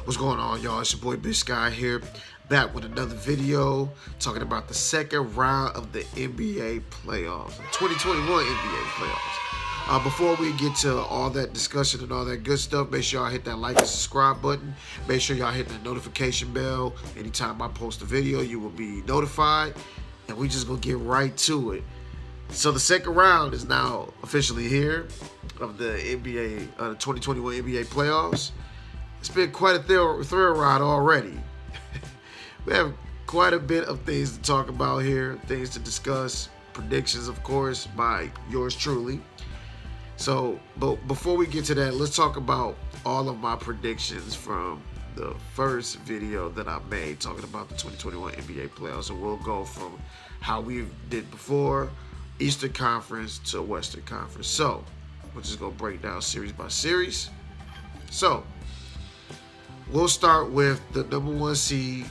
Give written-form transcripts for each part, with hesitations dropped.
What's going on, y'all? It's your boy Big Sky here, back with another video talking about the second round of the NBA playoffs, the 2021 NBA playoffs. Before we get to all that discussion and all that good stuff, make sure y'all hit that like and subscribe button. Make sure y'all hit that notification bell. Anytime I post a video, you will be notified. And we just gonna get right to it. So the second round is now officially here of the NBA, the 2021 NBA playoffs. It's been quite a thrill ride already. We have quite a bit of things to talk about here, things to discuss, predictions, of course, by yours truly. So, but before we get to that, let's talk about all of my predictions from the first video that I made talking about the 2021 NBA playoffs. And we'll go from how we did before, Eastern Conference to Western Conference. So, we're just going to break down series by series. So, we'll start with the number 1 seed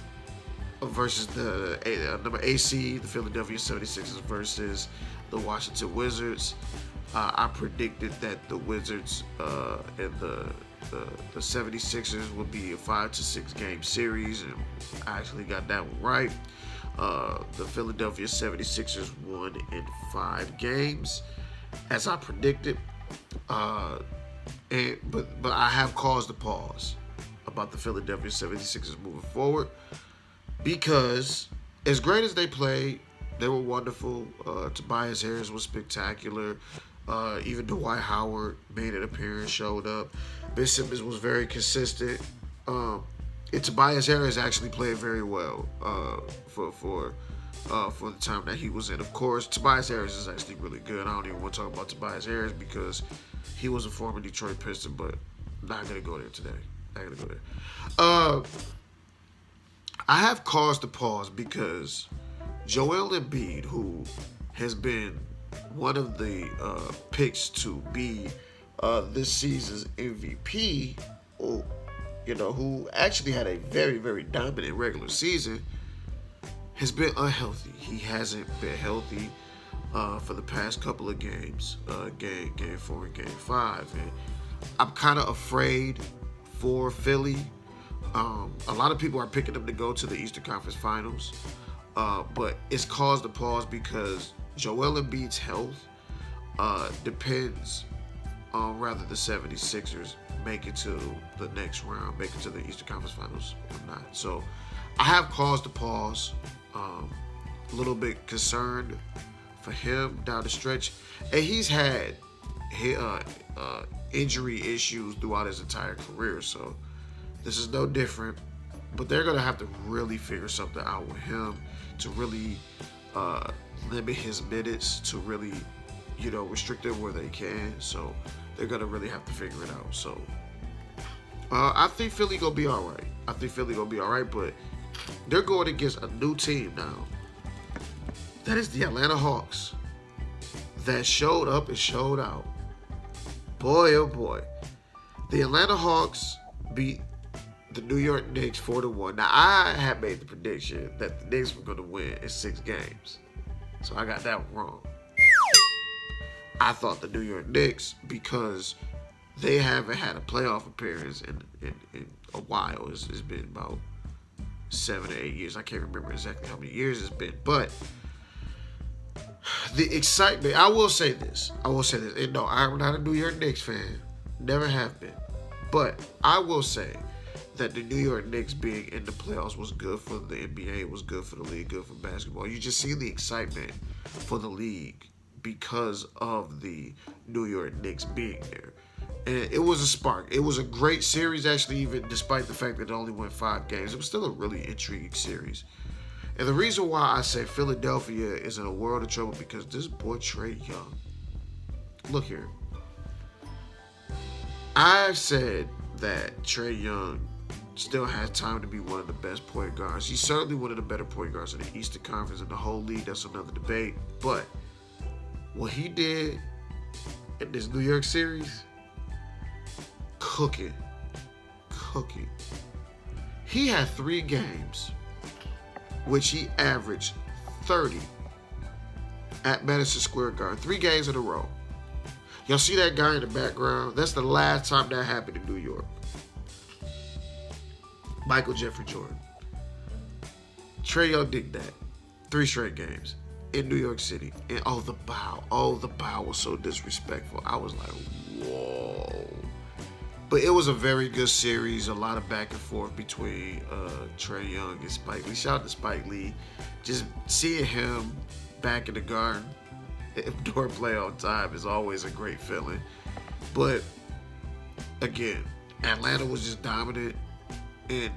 versus the number 8 seed, the Philadelphia 76ers versus the Washington Wizards. I predicted that the Wizards and the 76ers would be a 5 to 6 game series, and I actually got that one right. The Philadelphia 76ers won in 5 games, as I predicted. But I have caused a pause about the Philadelphia 76ers moving forward, because as great as they played, they were wonderful. Tobias Harris was spectacular. Even Dwight Howard made an appearance, showed up. Ben Simmons was very consistent. And Tobias Harris actually played very well for the time that he was in. Of course, Tobias Harris is actually really good. I don't even want to talk about Tobias Harris because he was a former Detroit Piston, but not going to go there today. Not going to go there. I have caused a pause because Joel Embiid, who has been one of the picks to be this season's MVP, who actually had a very, very dominant regular season, has been unhealthy. He hasn't been healthy for the past couple of games, game 4 and game 5. And I'm kind of afraid for Philly. A lot of people are picking them to go to the Eastern Conference Finals, but it's caused a pause because Joel Embiid's health depends on whether the 76ers make it to the next round, make it to the Eastern Conference Finals or not. So I have caused a pause, a little bit concerned for him down the stretch. And he's had injury issues throughout his entire career, so this is no different. But they're going to have to really figure something out with him to really limit his minutes, to really, restrict him where they can. So they're going to really have to figure it out. So I think Philly going to be all right. But they're going against a new team now. That is the Atlanta Hawks, that showed up and showed out. Boy, oh boy. The Atlanta Hawks beat the New York Knicks 4-1. Now, I had made the prediction that the Knicks were going to win in 6 games. So I got that wrong. I thought the New York Knicks, because they haven't had a playoff appearance in a while. It's been about 7 or 8 years. I can't remember exactly how many years it's been. But the excitement, I will say this. And no, I'm not a New York Knicks fan. Never have been. But I will say that the New York Knicks being in the playoffs was good for the NBA, it was good for the league, good for basketball. You just see the excitement for the league because of the New York Knicks being there. And it was a spark. It was a great series, actually, even despite the fact that it only went 5 games. It was still a really intriguing series. And the reason why I say Philadelphia is in a world of trouble, because this boy Trae Young, look here. I've said that Trae Young still has time to be one of the best point guards. He's certainly one of the better point guards in the Eastern Conference and the whole league. That's another debate. But what he did in this New York series, cooking. He had 3 games, which he averaged 30 at Madison Square Garden. 3 games in a row. Y'all see that guy in the background? That's the last time that happened in New York. Michael Jeffrey Jordan. Trae Young did that. 3 straight games in New York City. And the bow was so disrespectful. I was like, whoa. But it was a very good series. A lot of back and forth between Trae Young and Spike Lee. Shout out to Spike Lee. Just seeing him back in the Garden during playoff time is always a great feeling. But again, Atlanta was just dominant. And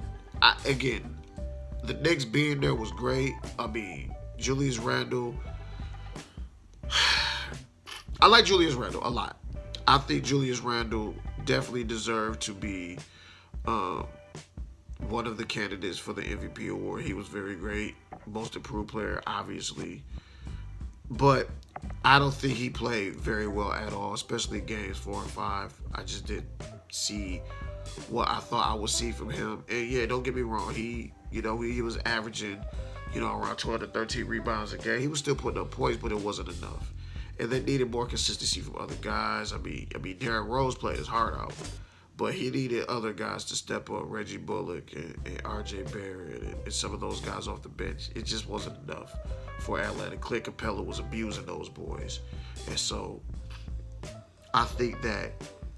the Knicks being there was great. I mean, Julius Randle. I like Julius Randle a lot. I think Julius Randle definitely deserved to be one of the candidates for the MVP award. He was very great. Most improved player, obviously. But I don't think he played very well at all, especially games 4 and 5. I just didn't see what I thought I would see from him. And yeah, don't get me wrong. He was averaging, around 12 to 13 rebounds a game. He was still putting up points, but it wasn't enough. And they needed more consistency from other guys. I mean, Derrick Rose played his heart out, but he needed other guys to step up. Reggie Bullock and R.J. Barrett and some of those guys off the bench. It just wasn't enough for Atlanta. Clint Capella was abusing those boys. And so I think that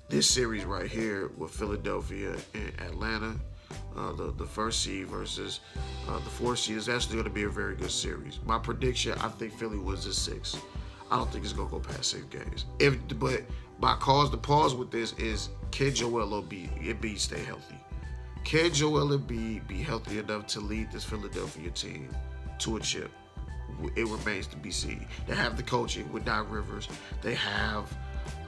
this series right here with Philadelphia and Atlanta, the first seed versus the 4th seed, is actually going to be a very good series. My prediction, I think Philly wins this 6. I don't think it's going to go past 6 games. But the pause with this is, can Joel Embiid stay healthy? Can Joel Embiid be healthy enough to lead this Philadelphia team to a chip? It remains to be seen. They have the coaching with Doc Rivers. They have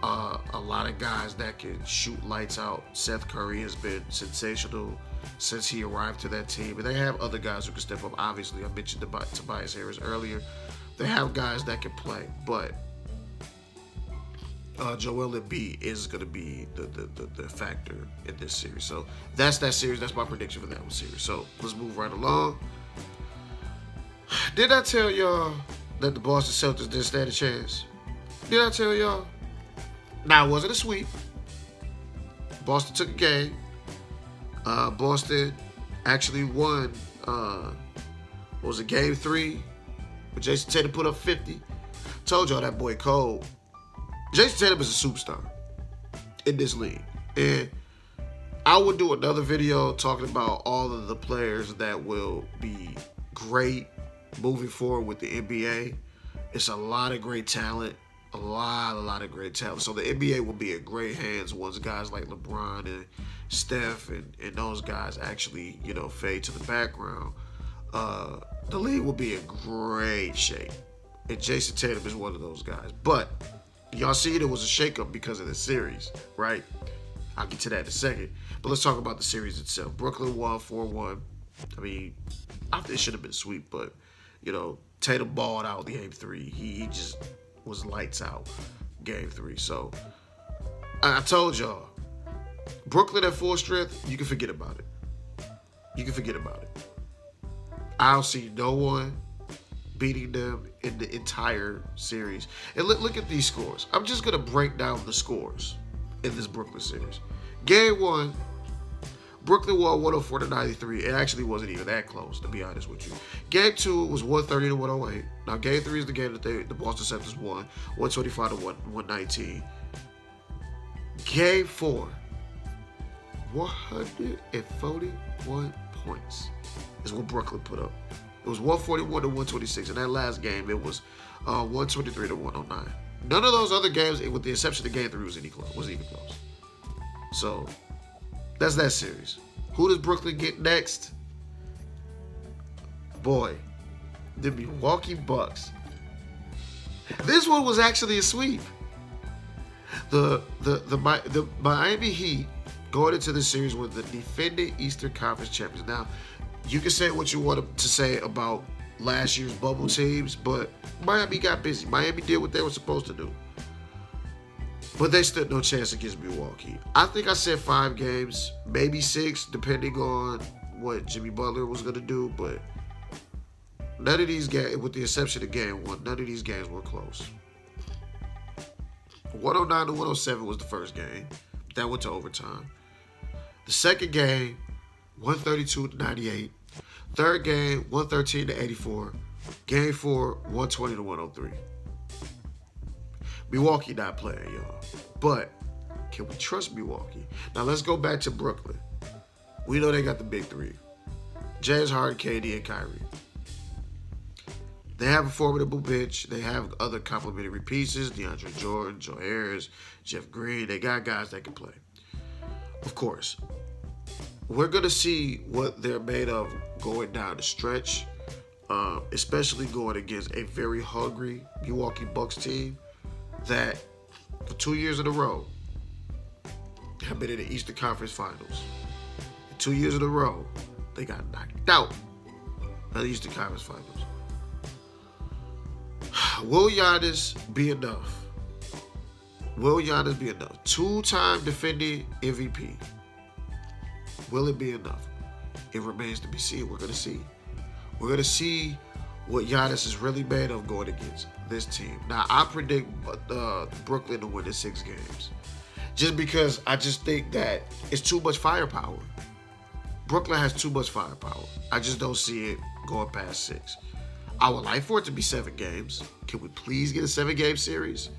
a lot of guys that can shoot lights out. Seth Curry has been sensational since he arrived to that team. And they have other guys who can step up. Obviously, I mentioned Tobias Harris earlier. They have guys that can play, but Joel Embiid is going to be the factor in this series. So that's that series. That's my prediction for that one series. So let's move right along. Did I tell y'all that the Boston Celtics didn't stand a chance? Did I tell y'all? Now, it wasn't a sweep. Boston took a game. Boston actually won. What was it, game 3? But Jason Tatum put up 50. Told y'all that boy cold. Jason Tatum is a superstar in this league. And I will do another video talking about all of the players that will be great moving forward with the NBA. It's a lot of great talent. A lot of great talent. So the NBA will be in great hands once guys like LeBron and Steph and those guys actually, fade to the background. The league will be in great shape. And Jason Tatum is one of those guys. But y'all see it was a shakeup because of the series, right? I'll get to that in a second. But let's talk about the series itself. Brooklyn won 4-1. I mean, I think it should have been a sweep, but, Tatum balled out game 3. He just was lights out game 3. So I told y'all, Brooklyn at full strength, you can forget about it. You can forget about it. I don't see no one beating them in the entire series. And look at these scores. I'm just going to break down the scores in this Brooklyn series. Game 1, Brooklyn won 104-93. It actually wasn't even that close, to be honest with you. Game 2 was 130-108. Now, Game 3 is the game that the Boston Celtics won, 125-119. Game 4, 141 points is what Brooklyn put up. It was 141-126. In that last game, it was 123-109. None of those other games, with the exception of Game 3, was even close. So that's that series. Who does Brooklyn get next? Boy, the Milwaukee Bucks. This one was actually a sweep. The Miami Heat going into the series with the defending Eastern Conference champions. Now, you can say what you want to say about last year's bubble teams, but Miami got busy. Miami did what they were supposed to do. But they stood no chance against Milwaukee. I think I said 5 games, maybe 6, depending on what Jimmy Butler was going to do. But none of these games, with the exception of game 1, none of these games were close. 109-107 was the first game. That went to overtime. The second game, 132-98. Third game, 113-84. Game 4, 120-103. Milwaukee not playing, y'all. But can we trust Milwaukee? Now let's go back to Brooklyn. We know they got the big three. James Harden, KD, and Kyrie. They have a formidable bench. They have other complementary pieces. DeAndre Jordan, Joe Harris, Jeff Green. They got guys that can play. Of course, we're going to see what they're made of going down the stretch, especially going against a very hungry Milwaukee Bucks team that for 2 years in a row have been in the Eastern Conference Finals. 2 years in a row, they got knocked out of the Eastern Conference Finals. Will Giannis be enough? Will Giannis be enough? Two-time defending MVP. Will it be enough? It remains to be seen. We're going to see. We're going to see what Giannis is really made of going against this team. Now, I predict Brooklyn to win the 6 games. Just because I just think that it's too much firepower. Brooklyn has too much firepower. I just don't see it going past 6. I would like for it to be 7 games. Can we please get a 7-game series?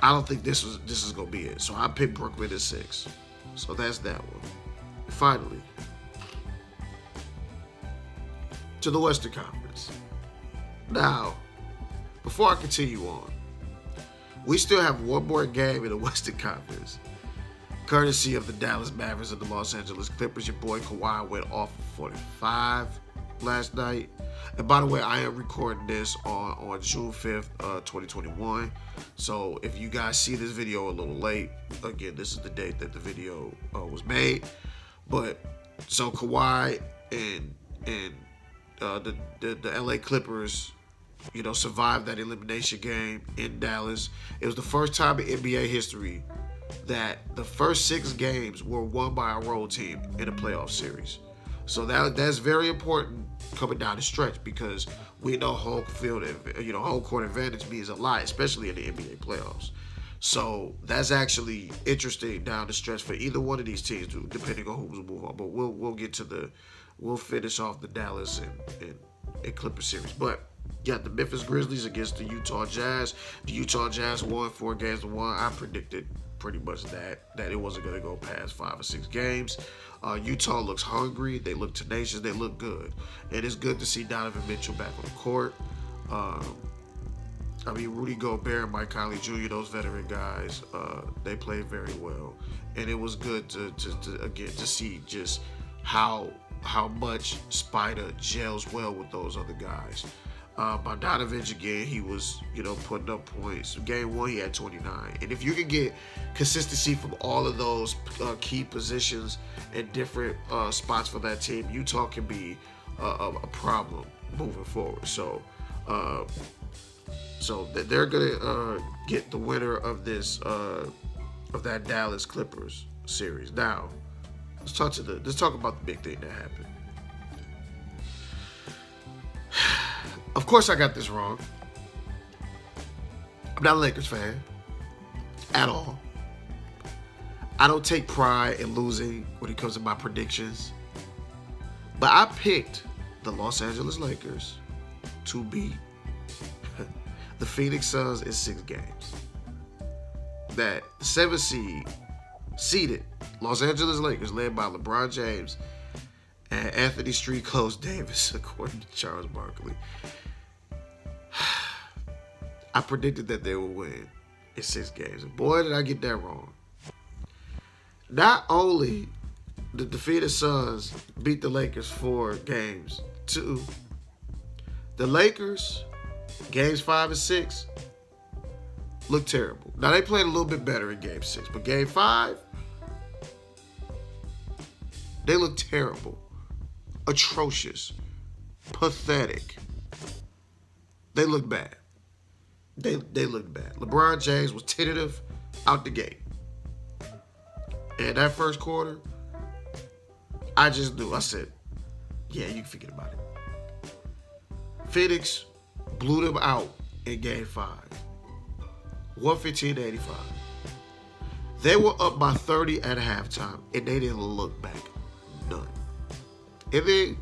I don't think this is gonna be it. So I picked Brooklyn at 6. So that's that one. Finally, to the Western Conference. Now, before I continue on, we still have one more game in the Western Conference, courtesy of the Dallas Mavericks and the Los Angeles Clippers. Your boy Kawhi went off for 45 last night. And by the way, I am recording this on June 5th, 2021. So if you guys see this video a little late, again, this is the date that the video was made. But so Kawhi and the LA Clippers, you know, survived that elimination game in Dallas. It was the first time in NBA history that the first 6 games were won by a road team in a playoff series. So that's very important coming down the stretch, because we know home court advantage means a lot, especially in the NBA playoffs. So that's actually interesting down the stretch for either one of these teams, depending on who's move on. But we'll finish off the Dallas and Clippers series. But yeah, the Memphis Grizzlies against the Utah Jazz. The Utah Jazz won 4 games to 1. I predicted pretty much that it wasn't going to go past 5 or 6 games. Utah looks hungry. They look tenacious. They look good. And it's good to see Donovan Mitchell back on the court. Rudy Gobert and Mike Conley Jr., those veteran guys, they played very well. And it was good to see just how much Spider gels well with those other guys. Bogdanovich, again, he was, putting up points. Game 1, he had 29. And if you can get consistency from all of those key positions and different spots for that team, Utah can be a problem moving forward. So they're gonna get the winner of this of that Dallas Clippers series. Now, let's talk about the big thing that happened. Of course, I got this wrong. I'm not a Lakers fan at all. I don't take pride in losing when it comes to my predictions. But I picked the Los Angeles Lakers to beat the Phoenix Suns in 6 games. That the 7th seeded Los Angeles Lakers, led by LeBron James and Anthony Street Close Davis, according to Charles Barkley, I predicted that they would win in 6 games. And boy, did I get that wrong. Not only did the Phoenix Suns beat the Lakers 4 games, 2, the Lakers, games 5 and 6, looked terrible. Now, they played a little bit better in game 6, but game 5, they looked terrible, atrocious, pathetic. They looked bad. They looked bad. LeBron James was tentative out the gate. And that first quarter, I just knew. I said, yeah, you can forget about it. Phoenix blew them out in game 5. 115-85. They were up by 30 at halftime, and they didn't look back None. And then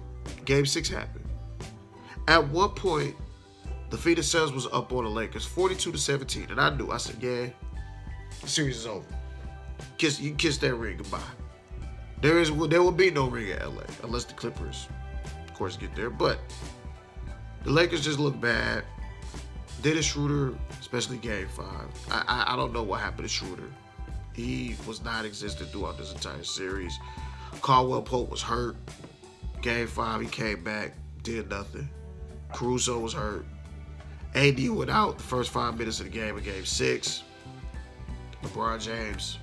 Game 6 happened. At one point, the Phoenix Suns was up on the Lakers 42-17. And I knew. I said, yeah, the series is over. You can kiss that ring goodbye. There will be no ring at LA unless the Clippers, of course, get there. But the Lakers just look bad. Dennis Schroeder, especially Game 5. I don't know what happened to Schroeder. He was non-existent throughout this entire series. Caldwell Pope was hurt. Game 5, he came back, did nothing. Caruso was hurt. AD went out the first 5 minutes of the game in Game 6. LeBron James.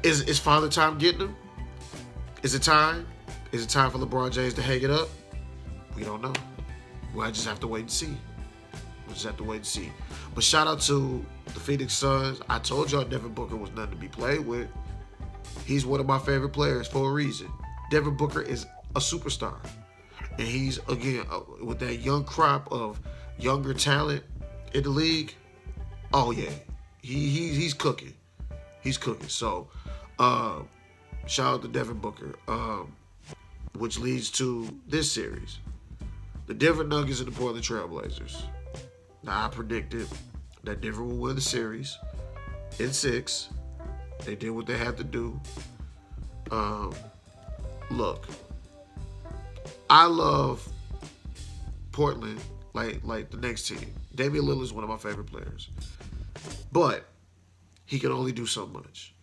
Is Father Time getting him? Is it time? Is it time for LeBron James to hang it up? We don't know. We'll just have to wait and see. But shout out to the Phoenix Suns. I told y'all Devin Booker was nothing to be played with. He's one of my favorite players for a reason. Devin Booker is a superstar. And he's, again, with that young crop of younger talent in the league, oh, yeah. He's cooking. He's cooking. So, shout out to Devin Booker, which leads to this series. The Denver Nuggets and the Portland Trail Blazers. Now, I predicted that Denver will win the series in 6. They did what they had to do. Look, I love Portland like the next team. Damian Lillard is one of my favorite players. But he can only do so much.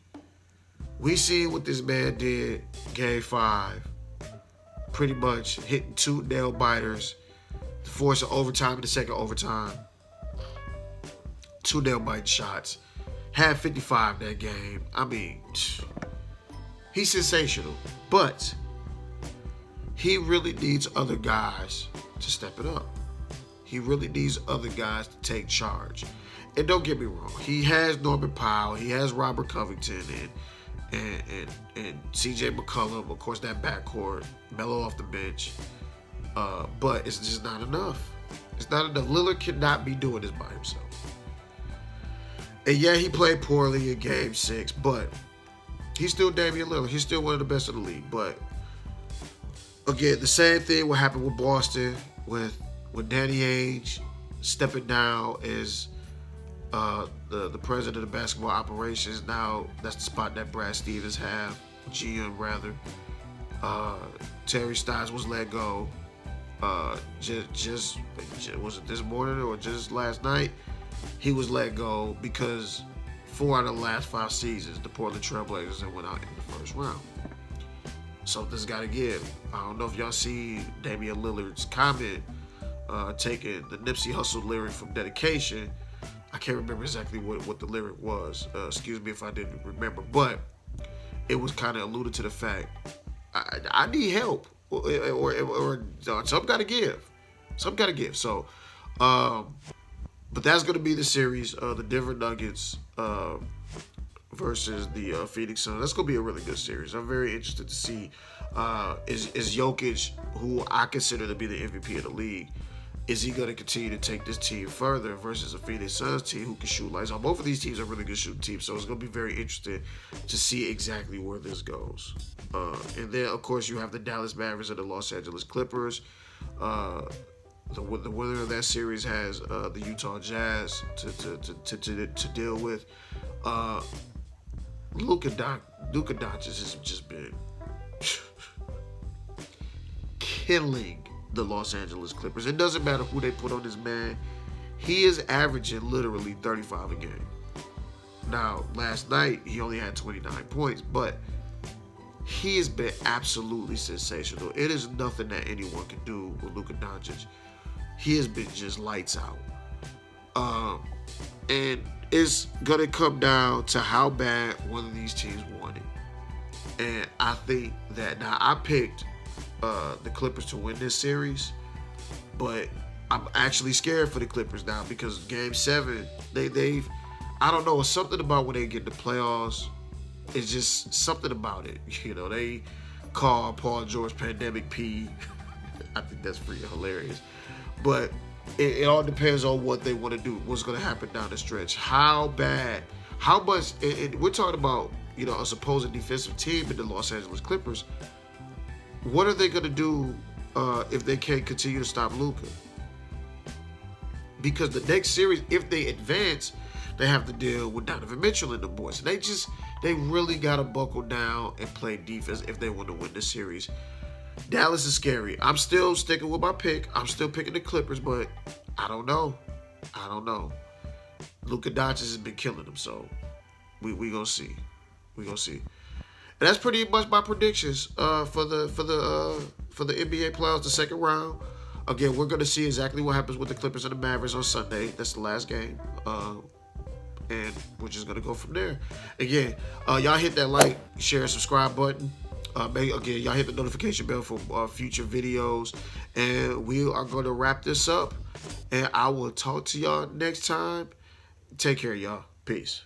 We see what this man did Game 5. Pretty much hitting 2 nail biters to force an overtime in the second overtime. 2 nail biting shots. Had 55 that game. I mean, he's sensational. But he really needs other guys to step it up. He really needs other guys to take charge. And don't get me wrong, he has Norman Powell, he has Robert Covington, and C.J. McCollum, of course, that backcourt, Melo off the bench. But it's just not enough. It's not enough. Lillard cannot be doing this by himself. And yeah, he played poorly in Game 6, but he's still Damian Lillard. He's still one of the best in the league. But again, the same thing will happen with Boston, with Danny Ainge stepping down as the president of basketball operations. Now that's the spot that Brad Stevens have, GM rather. Terry Stotts was let go. Just was it this morning or just last night? He was let go because 4 out of the last 5 seasons, the Portland Trail Blazers have went out in the first round. Something's got to give. I don't know if y'all see Damian Lillard's comment taking the Nipsey Hussle lyric from Dedication. I can't remember exactly what the lyric was. Excuse me if I didn't remember. But it was kind of alluded to the fact, I need help. Or something got to give. Something got to give. So, but that's going to be the series. The Denver Nuggets versus the Phoenix Suns. That's going to be a really good series. I'm very interested to see is Jokic, who I consider to be the MVP of the league, is he going to continue to take this team further versus a Phoenix Suns team who can shoot lights out? Both of these teams are really good shooting teams, so it's going to be very interesting to see exactly where this goes. And then, of course, you have the Dallas Mavericks and the Los Angeles Clippers. The winner of that series has the Utah Jazz to deal with. Luka Doncic has just been killing the Los Angeles Clippers. It doesn't matter who they put on this man. He is averaging literally 35 a game. Now, last night, he only had 29 points, but he has been absolutely sensational. It is nothing that anyone can do with Luka Doncic. He has been just lights out. And it's going to come down to how bad one of these teams want it. And I think that, now I picked the Clippers to win this series, but I'm actually scared for the Clippers now because Game 7, they've I don't know, it's something about when they get in the playoffs. It's just something about it. You know, they call Paul George Pandemic P. I think that's pretty hilarious. But it all depends on what they want to do, what's going to happen down the stretch. How bad, how much, and we're talking about a supposed defensive team in the Los Angeles Clippers. What are they going to do if they can't continue to stop Luka? Because the next series, if they advance, they have to deal with Donovan Mitchell and the boys. They really got to buckle down and play defense if they want to win this series. Dallas is scary. I'm still sticking with my pick. I'm still picking the Clippers, but I don't know. Luka Doncic has been killing them, so we gonna see. We gonna see. And that's pretty much my predictions for the NBA playoffs, the second round. Again, we're gonna see exactly what happens with the Clippers and the Mavericks on Sunday. That's the last game. And we're just gonna go from there. Again, y'all hit that like, share, and subscribe button. Again, y'all hit the notification bell for future videos. And we are gonna wrap this up. And I will talk to y'all next time. Take care, y'all. Peace.